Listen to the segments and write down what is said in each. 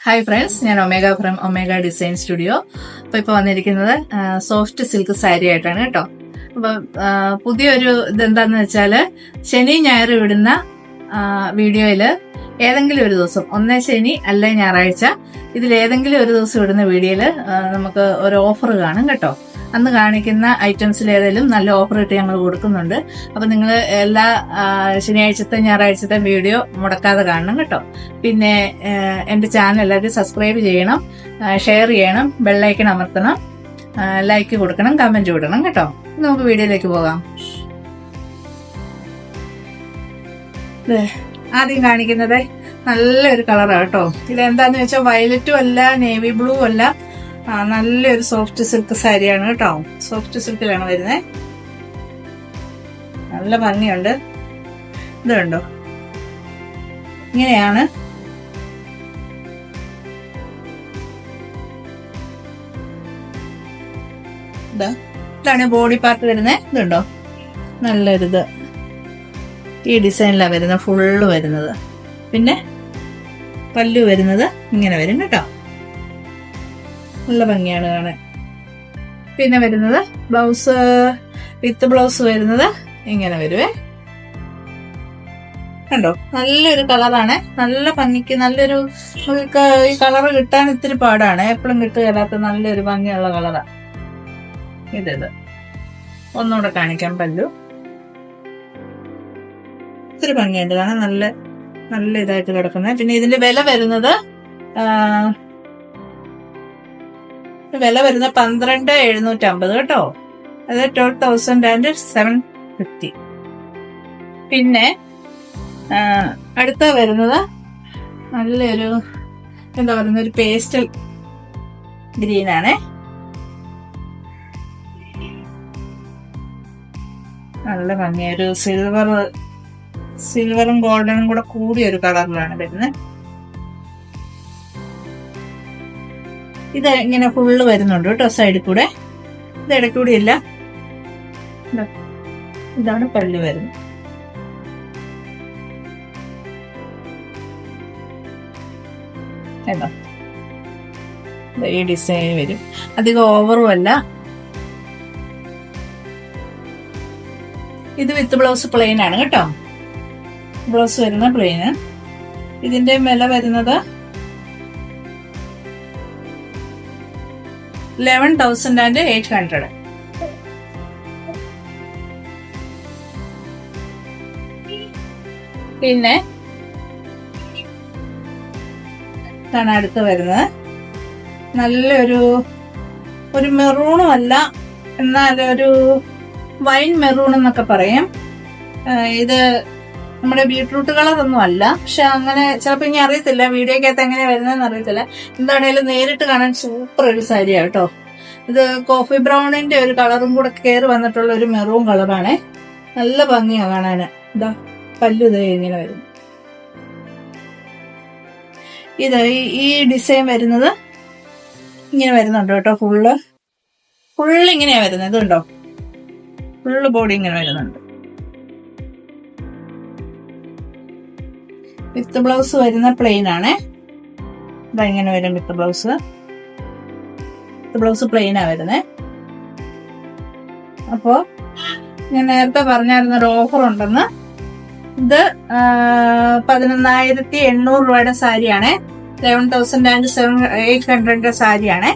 Hi friends, ഞാൻ omega from omega design studio. ഇപ്പോൾ വന്നിരിക്കുന്നത് സോഫ്റ്റ് സിൽക്ക് സാരി ആയിട്ടാണ് കേട്ടോ. അപ്പൊ പുതിയൊരു ഇതെന്താന്ന് വെച്ചാല് ശനി ഞായർ വിടുന്ന വീഡിയോയില് ഏതെങ്കിലും ഒരു ദിവസം, ഒന്നേ ശനി അല്ലെ ഞായറാഴ്ച, ഇതിലേതെങ്കിലും ഒരു ദിവസം ഇടുന്ന വീഡിയോയില് നമുക്ക് ഒരു ഓഫർ കാണും കേട്ടോ. അന്ന് കാണിക്കുന്ന ഐറ്റംസിൽ ഏതെങ്കിലും നല്ല ഓഫർ ഇട്ട് ഞങ്ങൾ കൊടുക്കുന്നുണ്ട്. അപ്പൊ നിങ്ങൾ എല്ലാ ശനിയാഴ്ചത്തെ ഞായറാഴ്ചത്തെ വീഡിയോ മുടക്കാതെ കാണണം കേട്ടോ. പിന്നെ എന്റെ ചാനൽ എല്ലാവരും സബ്സ്ക്രൈബ് ചെയ്യണം, ഷെയർ ചെയ്യണം, ബെല്ലൈക്കൺ അമർത്തണം, ലൈക്ക് കൊടുക്കണം, കമന്റ് കൊടുക്കണം കേട്ടോ. നമുക്ക് വീഡിയോയിലേക്ക് പോകാം. ആദ്യം കാണിക്കുന്നത് നല്ലൊരു കളറാണ് കേട്ടോ. ഇതെന്താന്ന് വെച്ചാൽ വയലറ്റും അല്ല, നേവി ബ്ലൂ അല്ല, നല്ലൊരു സോഫ്റ്റ് സിൽക്ക് സാരിയാണ് കേട്ടോ. സോഫ്റ്റ് സിൽക്കിലാണ് വരുന്നത്. നല്ല ഭംഗിയുണ്ട്. ഇത് കണ്ടോ, ഇങ്ങനെയാണ്. ഇതാണ് ബോഡി പാർട്ട് വരുന്നത്. ഇതുണ്ടോ, നല്ലൊരിത് ഈ ഡിസൈനിലാണ് വരുന്നത്, ഫുള്ള് വരുന്നത്. പിന്നെ പല്ലു വരുന്നത് ഇങ്ങനെ വരും കേട്ടോ. നല്ല ഭംഗിയാണ് കാണാൻ. പിന്നെ വരുന്നത് ബ്ലൗസ്, വിത്ത് ബ്ലൗസ് വരുന്നത് ഇങ്ങനെ വരുവേ. കണ്ടോ, നല്ലൊരു കളറാണ്. നല്ല ഭംഗിക്ക് നല്ലൊരു, ഈ കളറ് കിട്ടാൻ ഇത്തിരി പാടാണ്, എപ്പോഴും കിട്ടുകയല്ലാത്ത നല്ലൊരു ഭംഗിയുള്ള കളറാണ് ഇത്. ഒന്നുകൂടെ കാണിക്കാം. പല്ലു ഇത്തിരി ഭംഗിയുണ്ട് കാണാൻ, നല്ല ഇതായിട്ട് കിടക്കുന്നത്. പിന്നെ ഇതിന്റെ വില വരുന്നത് 12,750 കേട്ടോ. അത് 12,750. പിന്നെ അടുത്ത വരുന്നത് നല്ലൊരു എന്താ പറയുന്ന ഒരു പേസ്റ്റൽ ഗ്രീൻ ആണ്. നല്ല ഭംഗിയ ഒരു സിൽവറും ഗോൾഡനും കൂടെ കൂടിയ ഒരു കളറിലാണ് വരുന്നത്. ഇത് ഇങ്ങനെ ഫുള്ള് വരുന്നുണ്ട് കേട്ടോ സൈഡിൽ കൂടെ. ഇത് ഇടയ്ക്കൂടെ ഇല്ല. ഇതാണ് പല്ല് വരുന്നത്. ഏതാ ഈ ഡിസൈൻ വരും. അധികം ഓവറും അല്ല. ഇത് വിത്ത് ബ്ലൗസ് പ്ലെയിൻ ആണ് കേട്ടോ. ബ്ലൗസ് വരുന്ന പ്ലെയിന്. ഇതിന്റെ വില വരുന്നത് 11,800. പിന്നെ ഇതാണ് അടുത്ത് വരുന്നത്. നല്ലൊരു മെറൂണും അല്ല, എന്നാലൊരു വൈൻ മെറൂൺ എന്നൊക്കെ പറയും. ഇത് നമ്മുടെ ബീട്രൂട്ട് കളറൊന്നും അല്ല, പക്ഷെ അങ്ങനെ ചിലപ്പോ ഇനി അറിയത്തില്ല, വീഡിയോക്കകത്ത് എങ്ങനെയാ വരുന്നതെന്ന് അറിയത്തില്ല. എന്താണേലും നേരിട്ട് കാണാൻ സൂപ്പർ ഒരു സാരിയാണ് കേട്ടോ. ഇത് കോഫി ബ്രൗണിന്റെ ഒരു കളറും കൂടെ കയറി വന്നിട്ടുള്ള ഒരു മെറൂൺ കളറാണ്. നല്ല ഭംഗിയാണ് കാണാന്. ഇതാ പല്ലു ഇത് ഇങ്ങനെ വരും. ഇത് ഈ ഡിസൈൻ വരുന്നത് ഇങ്ങനെ വരുന്നുണ്ട് കേട്ടോ. ഫുള്ള് ഇങ്ങനെയാ വരുന്നത്. ഇതുണ്ടോ, ഫുള്ള് ബോഡി ഇങ്ങനെ വരുന്നുണ്ട്. വിത്ത് ബ്ലൗസ് വരുന്ന പ്ലെയിൻ ആണ്. ഇങ്ങനെ വരും വിത്ത് ബ്ലൗസ് പ്ലെയിനാ വരുന്നത്. അപ്പോ ഞാൻ നേരത്തെ പറഞ്ഞായിരുന്ന ഒരു ഓഫർ ഉണ്ടെന്ന്. ഇത് 11,800 രൂപയുടെ സാരിയാണ്. 11,800 സാരിയാണ്.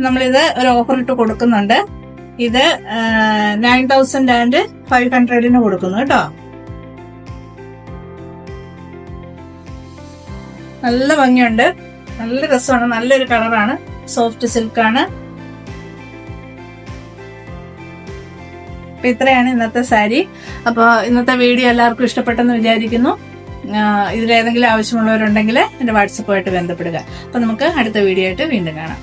നമ്മളിത് ഒരു ഓഫർ ഇട്ട് കൊടുക്കുന്നുണ്ട്. ഇത് 9,500 കൊടുക്കുന്നു കേട്ടോ. നല്ല ഭംഗിയുണ്ട്, നല്ല രസമാണ്, നല്ലൊരു കളറാണ്, സോഫ്റ്റ് സിൽക്കാണ്. അപ്പൊ ഇത്രയാണ് ഇന്നത്തെ സാരി. അപ്പൊ ഇന്നത്തെ വീഡിയോ എല്ലാവർക്കും ഇഷ്ടപ്പെട്ടെന്ന് വിചാരിക്കുന്നു. ഇതിലേതെങ്കിലും ആവശ്യമുള്ളവരുണ്ടെങ്കിൽ എന്റെ വാട്സപ്പുമായിട്ട് ബന്ധപ്പെടുക. അപ്പൊ നമുക്ക് അടുത്ത വീഡിയോ ആയിട്ട് വീണ്ടും കാണാം.